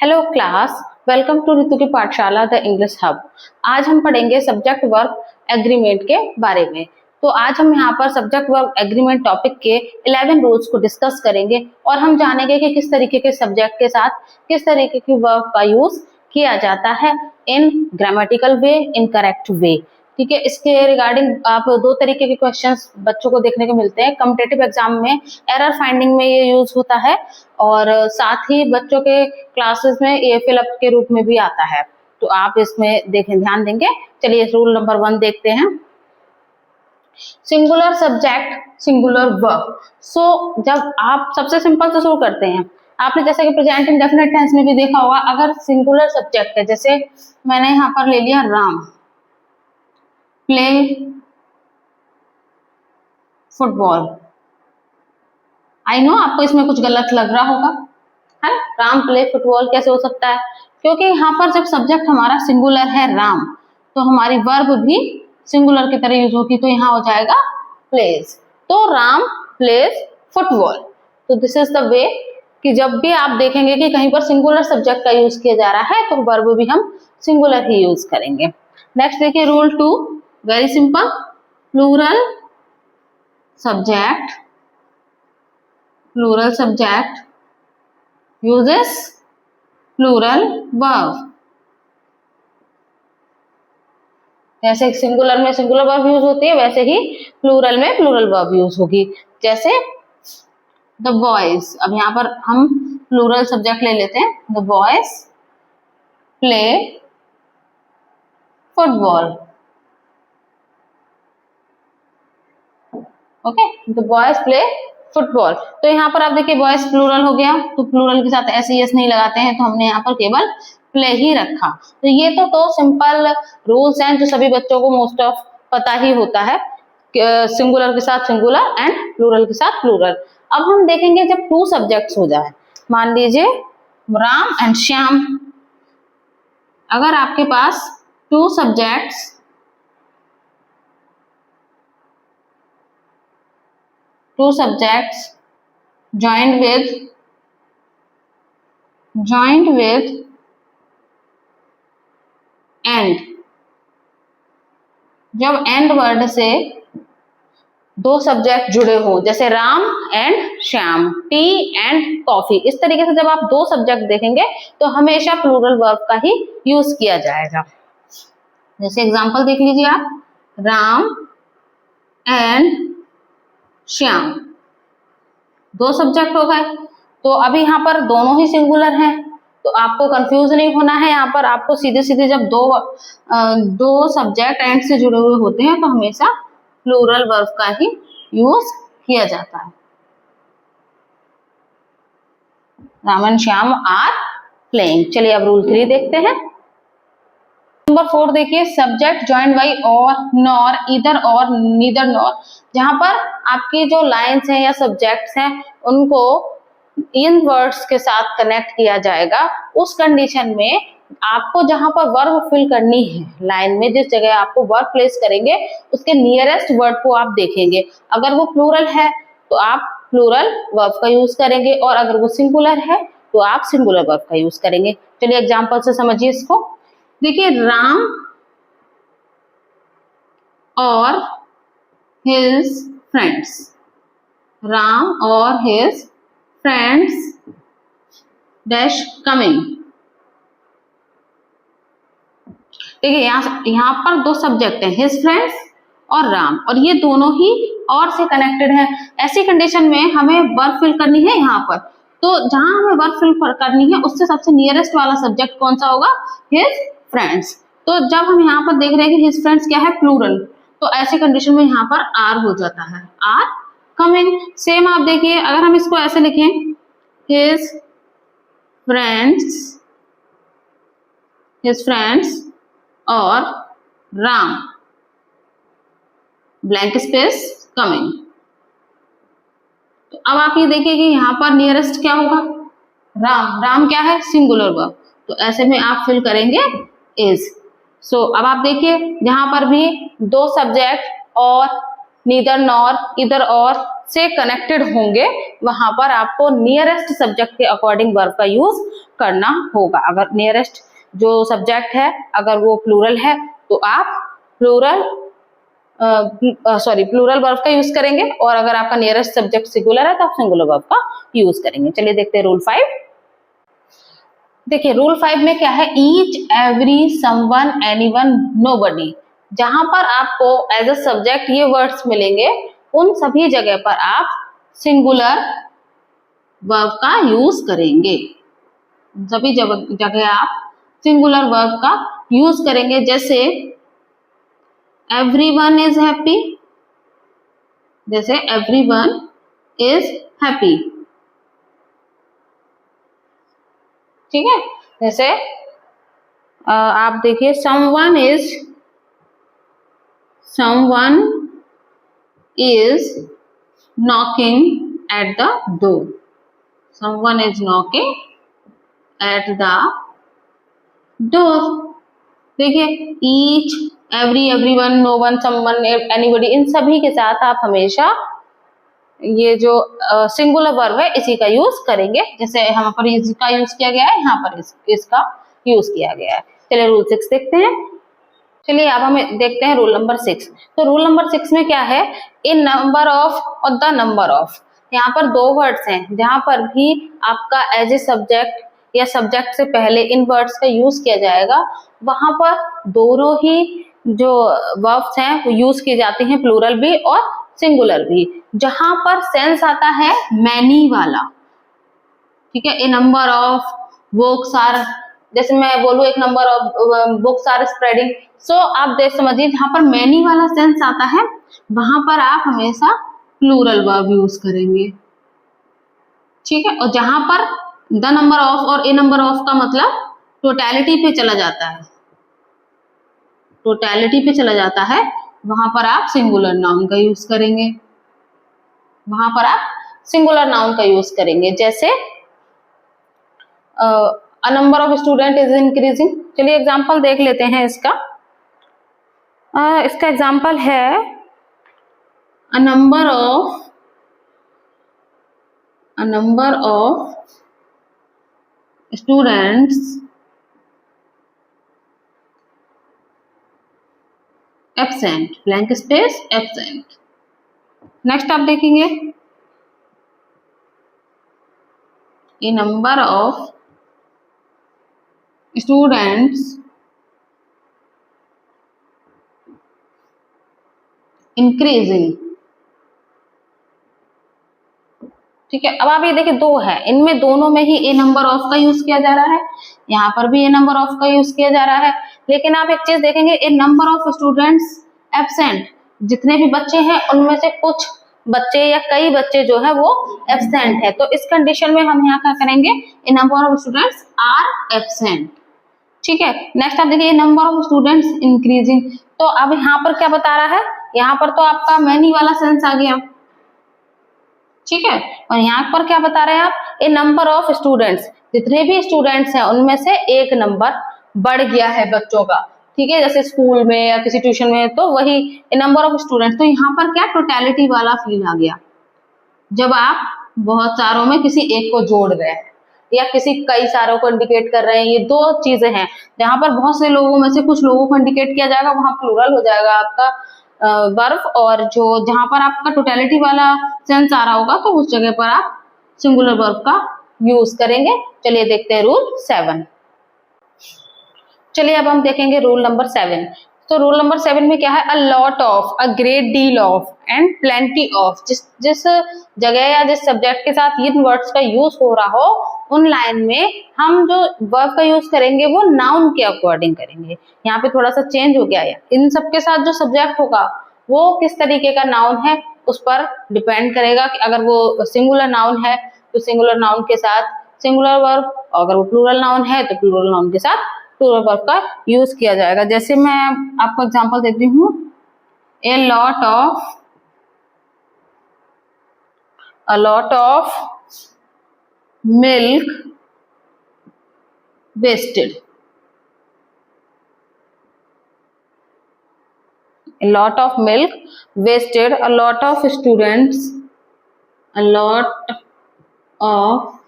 Hello class, welcome to ऋतु की पाठशाला the English hub. आज हम पढ़ेंगे सब्जेक्ट वर्ब एग्रीमेंट के बारे में। तो आज हम यहाँ पर सब्जेक्ट वर्ब एग्रीमेंट टॉपिक के 11 रूल्स को डिस्कस करेंगे और हम जानेंगे कि किस तरीके के सब्जेक्ट के साथ किस तरीके की वर्ब का यूज किया जाता है इन grammatical way, in correct way. ठीक है, इसके रिगार्डिंग आप दो तरीके के क्वेश्चंस बच्चों को देखने को मिलते हैं। कॉम्पिटिटिव एग्जाम में एरर फाइंडिंग में ये यूज होता है और साथ ही बच्चों के क्लासेस में ये फिलअप के रूप में भी आता है। तो आप इसमें देखें, ध्यान देंगे। चलिए रूल नंबर 1 देखते हैं। Singular subject singular verb. So जब आप सबसे सिंपल से शुरू करते हैं, आपने जैसे कि प्रेजेंट इंडेफिनिट टेंस में भी देखा होगा, अगर सिंगुलर सब्जेक्ट है, जैसे मैंने यहाँ पर ले लिया Ram play football. I know आपको इसमें कुछ गलत लग रहा होगा, है राम प्ले फुटबॉल कैसे हो सकता है? क्योंकि यहाँ पर जब सब्जेक्ट हमारा सिंगुलर है राम, तो हमारी वर्ब भी सिंगुलर की तरह यूज होगी, तो यहाँ हो जाएगा प्लेज। तो राम प्लेज फुटबॉल। तो दिस इज द वे कि जब भी आप देखेंगे कि कहीं पर सिंगुलर सब्जेक्ट का यूज किया जा रहा है तो वर्ब भी हम सिंगुलर ही यूज करेंगे। नेक्स्ट देखिए rule 2, very simple. Plural subject uses plural verb। जैसे सिंगुलर में सिंगुलर वर्ब यूज होती है, वैसे ही प्लूरल में प्लूरल वर्ब यूज होगी। जैसे द बॉयज, अब यहाँ पर हम प्लूरल सब्जेक्ट ले लेते हैं। The boys play football. Okay, the boys play football. तो यहाँ पर आप देखिए बॉयज प्लूरल हो गया, तो प्लूरल के साथ ऐसे यस नहीं लगाते हैं, तो हमने यहाँ पर केवल प्ले ही रखा। तो ये तो सिंपल रूल्स हैं जो सभी बच्चों को मोस्ट ऑफ पता ही होता है, सिंगुलर के साथ सिंगुलर एंड प्लूरल के साथ प्लूरल। अब हम देखेंगे जब 2 सब्जेक्ट्स हो जाए, मान लीजिए राम एंड श्याम। अगर आपके पास 2 सब्जेक्ट्स joined with and, जब एंड वर्ड से 2 सब्जेक्ट जुड़े हो, जैसे Ram and Shyam, T and coffee, इस तरीके से जब आप 2 सब्जेक्ट देखेंगे तो हमेशा प्लूरल वर्ब का ही यूज किया जाएगा। जैसे एग्जांपल देख लीजिए आप, राम एंड श्याम, 2 सब्जेक्ट हो गए। तो अभी यहाँ पर दोनों ही सिंगुलर हैं, तो आपको कंफ्यूज नहीं होना है। यहाँ पर आपको सीधे सीधे जब दो सब्जेक्ट एंड से जुड़े हुए होते हैं तो हमेशा प्लूरल वर्ब का ही यूज किया जाता है। Ram and Shyam are playing. चलिए अब रूल 3 देखते हैं। नंबर 4 देखिए, subject joined by or, nor, either or, neither nor. जहां पर आपकी जो लाइन्स हैं या सब्जेक्ट्स हैं उनको इन वर्ड्स के साथ कनेक्ट किया जाएगा। उस कंडीशन में आपको जहां पर वर्ब फिल करनी है, लाइन में जिस जगह आपको वर्ब प्लेस करेंगे उसके नियरेस्ट वर्ड को आप देखेंगे। अगर वो प्लूरल है तो आप प्लूरल वर्ब का यूज करेंगे, और अगर वो सिंगुलर है तो आप सिंगुलर वर्ब का यूज करेंगे। चलिए एग्जाम्पल से समझिए इसको। देखिए राम और his friends, राम और his friends dash coming। देखिए यहाँ पर 2 सब्जेक्ट हैं, his friends और राम, और ये दोनों ही और से कनेक्टेड है। ऐसी कंडीशन में हमें वर्ब फिल करनी है यहाँ पर, तो जहां हमें वर्ब फिल करनी है उससे सबसे नियरेस्ट वाला सब्जेक्ट कौन सा होगा? his friends. तो जब हम यहाँ पर देख रहे हैं कि हिज फ्रेंड्स क्या है? प्लूरल, तो ऐसी कंडीशन में यहाँ पर आर हो जाता है, आर कमिंग। सेम आप देखिए, अगर हम इसको ऐसे लिखें, हिज फ्रेंड्स और राम ब्लैंक स्पेस कमिंग। तो अब आप ये देखिए कि यहाँ पर नियरेस्ट क्या होगा? राम। राम क्या है? सिंगुलर वर्ब, तो ऐसे में आप फिल करेंगे इज। सो अब आप देखिए जहां पर भी 2 सब्जेक्ट और, नीदर नॉर, इधर और से कनेक्टेड होंगे, वहां पर आपको नियरेस्ट सब्जेक्ट के अकॉर्डिंग वर्ब का यूज करना होगा। अगर नियरेस्ट जो सब्जेक्ट है अगर वो प्लूरल है तो आप प्लूरल वर्ब का यूज करेंगे, और अगर आपका नियरेस्ट सब्जेक्ट सिंगुलर है तो आप सिंगुलर वर्ब का यूज करेंगे। चलिए देखते हैं रूल 5। देखिए रूल 5 में क्या है, each, every, someone, anyone, nobody. जहां पर आपको एज अ सब्जेक्ट ये वर्ड्स मिलेंगे उन सभी जगह पर आप सिंगुलर वर्ब का यूज करेंगे। सभी जगह आप सिंगुलर वर्ब का यूज करेंगे। जैसे everyone is happy, जैसे everyone is happy, ठीक है। जैसे आप देखिए someone is knocking at the door, someone is knocking at the door। देखिए each, every, everyone, no one, someone, anybody, इन सभी के साथ आप हमेशा ये जो सिंगुलर वर्ब है इसी का यूज करेंगे। जैसे यहाँ पर इसका यूज किया गया है, यहाँ पर इसका यूज किया गया है। चलिए रूल 6 देखते हैं। चलिए अब हमें देखते हैं रूल नंबर 6। तो रूल नंबर 6 में क्या है, इन नंबर ऑफ और द नंबर ऑफ। यहाँ पर दो वर्ड्स हैं जहां पर भी आपका एज ए सब्जेक्ट या सब्जेक्ट से पहले इन वर्ड्स का यूज किया जाएगा, वहां पर दोनों ही जो वर्ब्स हैं वो यूज किए जाते हैं, प्लूरल भी और सिंगुलर भी। जहां पर सेंस आता है मैनी वाला, ठीक है। A number of books are, जैसे मैं बोलूं एक number of books are spreading, so आप देख समझिए जहां पर मैनी वाला सेंस आता है वहां पर आप हमेशा प्लूरल वर्ब यूज करेंगे, ठीक है। और जहां पर द नंबर ऑफ और ए नंबर ऑफ का मतलब टोटैलिटी पे चला जाता है, टोटैलिटी पे चला जाता है, वहां पर आप सिंगुलर नाउन का यूज करेंगे, वहां पर आप सिंगुलर नाउन का यूज करेंगे। जैसे a number of student is increasing. चलिए एग्जांपल देख लेते हैं इसका। इसका एग्जांपल है a number of students absent, blank space absent. Next आप देखेंगे ए नंबर ऑफ स्टूडेंट्स इंक्रीजिंग, ठीक है। अब आप ये देखिए दो है, इनमें दोनों में ही ए नंबर ऑफ का यूज किया जा रहा है, यहाँ पर भी ए नंबर ऑफ का यूज किया जा रहा है। लेकिन आप एक चीज देखेंगे, ए नंबर ऑफ स्टूडेंट्स एब्सेंट, जितने भी बच्चे हैं उनमें से कुछ बच्चे या कई बच्चे जो है वो एब्सेंट है, तो इस कंडीशन में हम यहाँ क्या करेंगे, A number of students are absent, ठीक है। नेक्स्ट आप देखिए नंबर ऑफ स्टूडेंट्स इंक्रीजिंग, तो अब यहाँ पर क्या बता रहा है, यहाँ पर तो आपका मैनी वाला सेंस आ गया, ठीक है। और यहाँ पर क्या बता रहे हैं आप, ए नंबर ऑफ स्टूडेंट्स, जितने भी स्टूडेंट्स हैं उनमें से एक नंबर बढ़ गया है बच्चों का, ठीक है। जैसे स्कूल में या किसी ट्यूशन में तो वही ए नंबर ऑफ स्टूडेंट्स, तो यहाँ पर क्या टोटैलिटी वाला फील आ गया। जब आप बहुत सारों में किसी एक को जोड़ रहे हैं या किसी कई सारों को इंडिकेट कर रहे हैं, ये दो चीजें हैं। जहां पर बहुत से लोगों में से कुछ लोगों को इंडिकेट किया जाएगा वहां प्लूरल हो जाएगा आपका वर्ब, और जो जहां पर आपका टोटैलिटी वाला सेंस आ रहा होगा तो उस जगह पर आप सिंगुलर वर्ब का यूज करेंगे। चलिए देखते हैं रूल 7। चलिए अब हम देखेंगे रूल नंबर 7। तो रूल नंबर 7 में क्या है, अ lot of, a great deal of and plenty of. जिस जगह या जिस सब्जेक्ट के साथ इन वर्ड्स का यूज हो रहा हो उन लाइन में हम जो वर्ब का यूज करेंगे वो नाउन के अकॉर्डिंग करेंगे। यहाँ पे थोड़ा सा चेंज हो गया है, इन सबके साथ जो सब्जेक्ट होगा वो किस तरीके का नाउन है उस पर डिपेंड करेगा कि अगर वो सिंगुलर नाउन है तो सिंगुलर नाउन के साथ सिंगुलर वर्ब, और अगर वो प्लूरल नाउन है तो प्लूरल नाउन के साथ प्लूरल वर्ब का यूज किया जाएगा। जैसे मैं आपको एग्जांपल देती हूँ, a lot of milk wasted, a lot of milk wasted, a lot of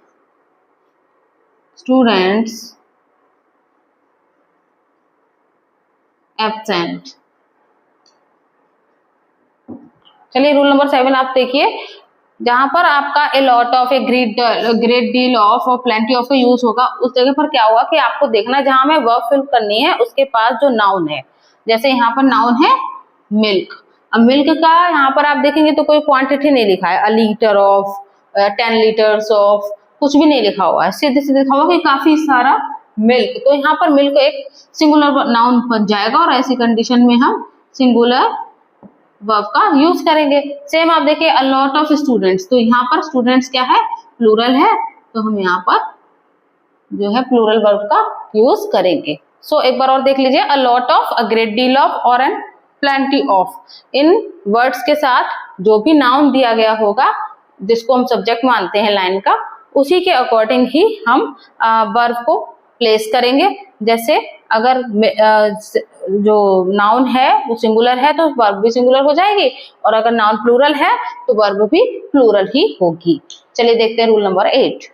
students absent. चलिए रूल नंबर 7 आप देखिए, जहां पर आपका a lot of a great deal of और प्लेंटी ऑफ का यूज होगा, उस जगह पर क्या होगा कि आपको देखना जहां हमें वर्ब फिल करनी है उसके पास जो नाउन है, जैसे यहाँ पर नाउन है मिल्क। अब मिल्क का यहाँ पर आप देखेंगे तो कोई क्वांटिटी नहीं लिखा है, अ लीटर ऑफ, 10 लीटर्स ऑफ, कुछ भी नहीं लिखा हुआ है, सीधे सीधे लिखा हुआ कि काफी सारा मिल्क। तो यहाँ पर मिल्क एक सिंगुलर नाउन बन जाएगा और ऐसी कंडीशन में हम सिंगुलर वर्ब का यूज करेंगे। सेम आप देखिए अ लॉट ऑफ स्टूडेंट्स, तो यहाँ पर स्टूडेंट्स क्या है, प्लूरल है, तो हम यहाँ पर जो है प्लूरल वर्ब का यूज करेंगे। सो एक बार और देख लीजिए, a lot of, a great deal of और एन प्लेंटी ऑफ। इन वर्ड्स के साथ जो भी नाउन दिया गया होगा जिसको हम सब्जेक्ट मानते हैं लाइन का, उसी के अकॉर्डिंग ही हम वर्ब को प्लेस करेंगे। जैसे अगर जो नाउन है वो सिंगुलर है तो वर्ब भी सिंगुलर हो जाएगी, और अगर नाउन प्लूरल है तो वर्ब भी प्लूरल ही होगी। चलिए देखते हैं रूल नंबर 8।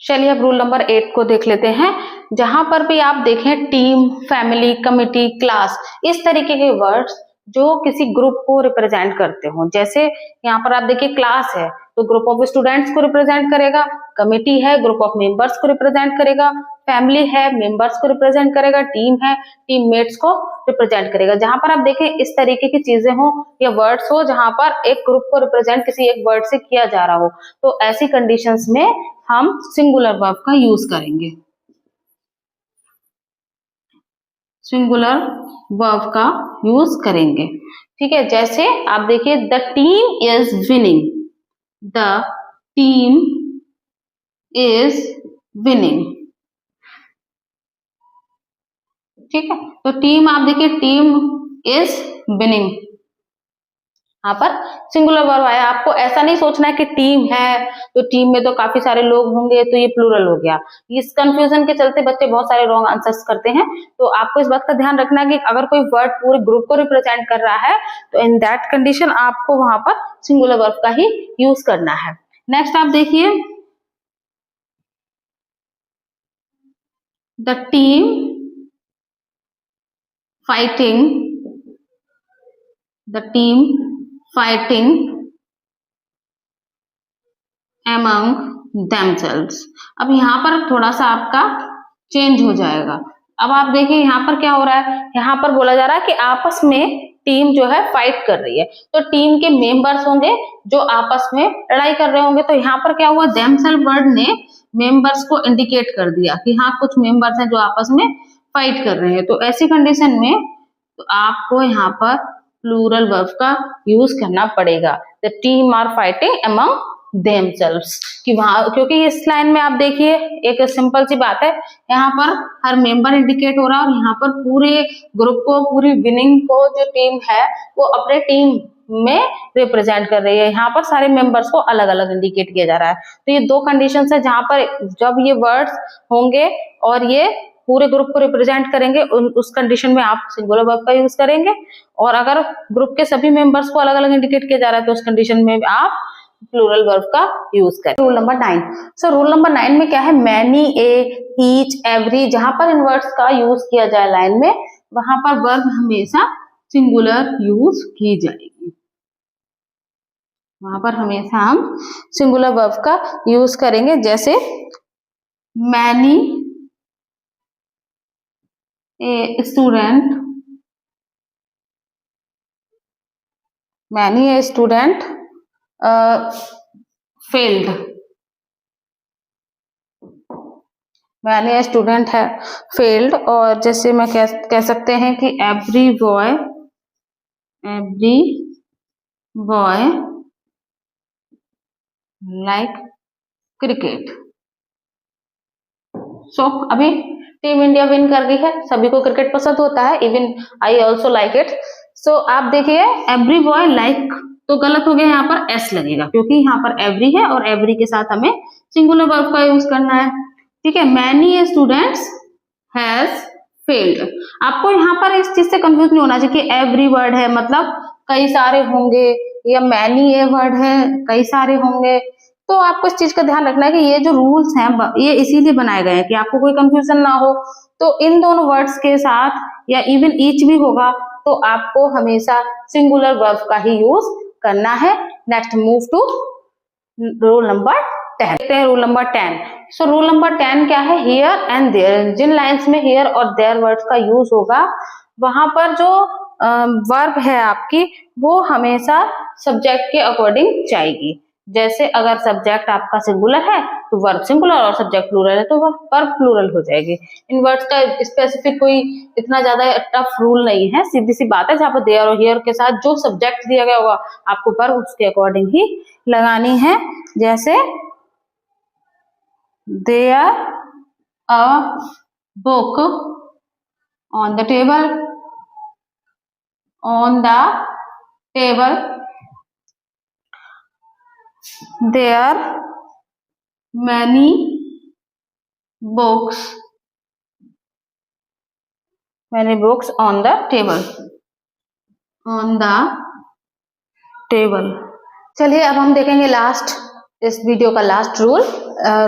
चलिए अब रूल नंबर 8 को देख लेते हैं। जहां पर भी आप देखें टीम, फैमिली, कमिटी, क्लास, इस तरीके के वर्ड्स जो किसी ग्रुप को रिप्रेजेंट करते हो, जैसे यहाँ पर आप देखिए क्लास है तो ग्रुप ऑफ स्टूडेंट्स को रिप्रेजेंट करेगा, कमिटी है ग्रुप ऑफ मेंबर्स को रिप्रेजेंट करेगा, फैमिली है मेंबर्स को रिप्रेजेंट करेगा, टीम है टीममेट्स को रिप्रेजेंट करेगा। जहां पर आप देखें इस तरीके की चीजें हो या वर्ड्स हो जहां पर एक ग्रुप को रिप्रेजेंट किसी एक वर्ड से किया जा रहा हो, तो ऐसी कंडीशंस में हम सिंगुलर वर्ब का यूज करेंगे, सिंगुलर वर्ब का यूज करेंगे। ठीक है, जैसे आप देखिए the team is winning, the team is winning. ठीक है, तो टीम आप देखिए टीम इज विनिंग, यहाँ पर सिंगुलर वर्ब आया। आपको ऐसा नहीं सोचना है कि टीम है तो टीम में तो काफी सारे लोग होंगे तो ये प्लूरल हो गया। इस कंफ्यूजन के चलते बच्चे बहुत सारे रॉन्ग आंसर्स करते हैं। तो आपको इस बात का ध्यान रखना है कि अगर कोई वर्ड पूरे ग्रुप को रिप्रेजेंट कर रहा है तो इन दैट कंडीशन आपको वहां पर सिंगुलर वर्ब का ही यूज करना है। नेक्स्ट आप देखिए the team fighting, the team fighting among themselves। अब यहाँ पर थोड़ा सा आपका चेंज हो जाएगा। अब आप देखिए यहाँ पर क्या हो रहा है, यहाँ पर बोला जा रहा है कि आपस में टीम जो है फाइट कर रही है, तो टीम के मेंबर्स होंगे जो आपस में लड़ाई कर रहे होंगे। तो यहाँ पर क्या हुआ, themselves वर्ड ने मेंबर्स को इंडिकेट कर दिया कि हाँ कुछ मेंबर्स हैं जो आपस में फाइट कर रहे हैं। तो ऐसी कंडीशन में तो आपको यहाँ पर प्लूरल वर्ब का यूज करना पड़ेगा, the team are fighting among themselves। कि वहां, क्योंकि इस लाइन में आप देखिए एक सिंपल सी बात है, यहाँ पर हर मेंबर इंडिकेट हो रहा है और यहाँ पर पूरे ग्रुप को, पूरी विनिंग को जो टीम है वो अपने टीम में रिप्रेजेंट कर रही है। यहाँ पर सारे मेंबर्स को अलग अलग इंडिकेट किया जा रहा है। तो ये दो कंडीशंस है जहां पर जब ये वर्ड्स होंगे और ये पूरे ग्रुप को रिप्रेजेंट करेंगे, उस कंडीशन में आप सिंगुलर वर्ब का यूज करेंगे। और अगर ग्रुप के सभी मेंबर्स को अलग अलग इंडिकेट किया जा रहा है तो उस कंडीशन में आप प्लूरल वर्ब का यूज करें। Rule number 9। सो रूल नंबर 9 में क्या है, मैनी, ए, ईच, एवरी, जहां पर इन वर्ड्स का यूज किया जाए लाइन में, वहां पर वर्ब हमेशा सिंगुलर यूज की जाएगी, वहां पर हमेशा हम सिंगुलर वर्ब का यूज करेंगे। जैसे many a student, many a student failed, many a student है फेल्ड। और जैसे मैं कह सकते हैं कि एवरी बॉय लाइक क्रिकेट। सो अभी टीम इंडिया विन कर गई है, सभी को क्रिकेट पसंद होता है, even I also like it. So आप देखिए एवरी बॉय लाइक, तो गलत हो गया, यहाँ पर एस लगेगा क्योंकि यहाँ पर एवरी है और एवरी के साथ हमें सिंगुलर वर्ब का यूज करना है। ठीक है, मैनी स्टूडेंट्स हैज फेल्ड। आपको यहाँ पर इस चीज से कंफ्यूज नहीं होना चाहिए कि एवरी वर्ड है मतलब कई सारे होंगे, या मैनी ए वर्ड है कई सारे होंगे, तो आपको इस चीज का ध्यान रखना है कि ये जो रूल्स हैं ये इसीलिए बनाए गए हैं कि आपको कोई कंफ्यूजन ना हो। तो इन दोनों वर्ड्स के साथ या इवन ईच भी होगा तो आपको हमेशा सिंगुलर वर्ब का ही यूज करना है। Next move to rule number 10। देखते हैं rule number 10। So rule number 10 क्या है? Here and there. जिन लाइंस में हियर और देयर वर्ड्स का यूज होगा वहां पर जो वर्ब है आपकी वो हमेशा सब्जेक्ट के अकॉर्डिंग जाएगी। जैसे अगर सब्जेक्ट आपका सिंगुलर है तो वर्ब सिंगुलर, और सब्जेक्ट प्लूरल है तो वर्ब प्लूरल हो जाएगी। इन वर्ड्स का स्पेसिफिक कोई इतना ज्यादा टफ रूल नहीं है, सीधी सी बात है। जहाँ पर देयर और हियर के साथ जो सब्जेक्ट दिया गया होगा आपको वर्ब उसके अकॉर्डिंग ही लगानी है। जैसे there a book on the table, on the table, there many books on the table, on the table। चलिए अब हम देखेंगे लास्ट, इस वीडियो का last rule,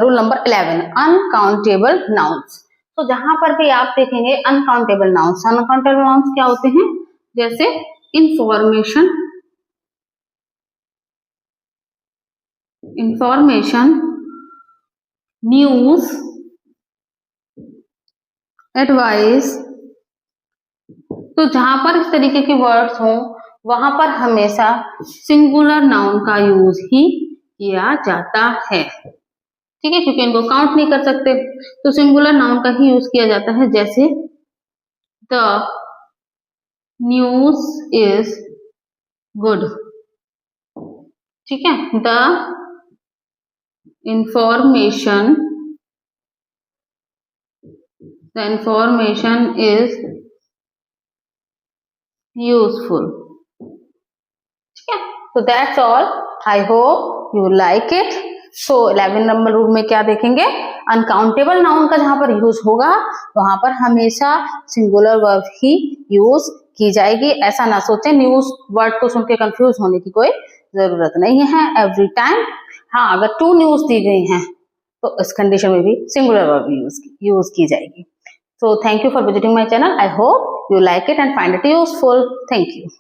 rule number 11, uncountable nouns. तो जहां पर भी आप देखेंगे अनकाउंटेबल नाउन्स, अनकाउंटेबल नाउन्स क्या होते हैं? जैसे इंफॉर्मेशन, न्यूज, एडवाइस। तो जहां पर इस तरीके के वर्ड्स हों वहां पर हमेशा सिंगुलर नाउन का यूज ही किया जाता है, ठीक है, क्योंकि इनको काउंट नहीं कर सकते तो सिंगुलर नाउन का ही यूज किया जाता है। जैसे द न्यूज इज गुड, ठीक है, द इंफॉर्मेशन इज यूजफुल, ठीक है। तो that's all, I hope you like it. So 11 number rule में क्या देखेंगे? अनकाउंटेबल नाउन का जहां पर यूज होगा वहां पर हमेशा सिंगुलर वर्ब ही यूज की जाएगी। ऐसा ना सोचें, न्यूज वर्ड को सुन के कंफ्यूज होने की कोई जरूरत नहीं है एवरी टाइम। हाँ, अगर 2 न्यूज दी गई हैं तो इस कंडीशन में भी सिंगुलर वर्ब यूज की जाएगी। So thank you for visiting my channel. I hope you like it and find it useful. Thank you.